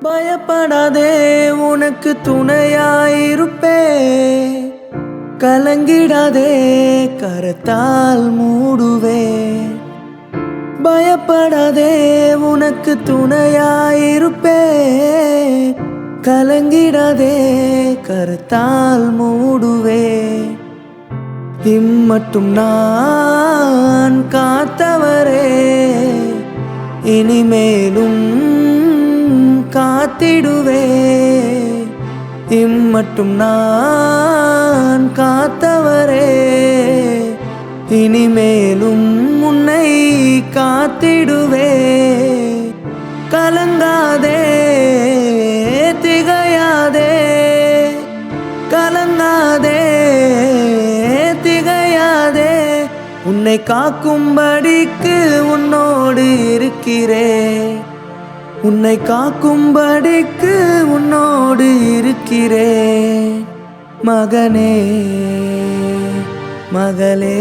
பயப்படாதே உனக்கு துணையாயிருப்பே, கலங்கிடாதே கரத்தால் மூடுவே. பயப்படாதே உனக்கு துணையாயிருப்பே, கலங்கிடாதே கரத்தால் மூடுவே. இம்மட்டும் நான் காத்தவரே, இனிமேலும் காத்திடுவே. இம்மட்டும் நான் காத்தவரே, இனிமேலும் உன்னை காத்திடுவே. கலங்காதே திகையாதே, கலங்காதே திகையாதே. உன்னை காக்கும்படிக்கு உன்னோடு இருக்கிறேன், உன்னை காக்கும்படிக்கு உன்னோடு இருக்கிறேன். மகனே மகளே.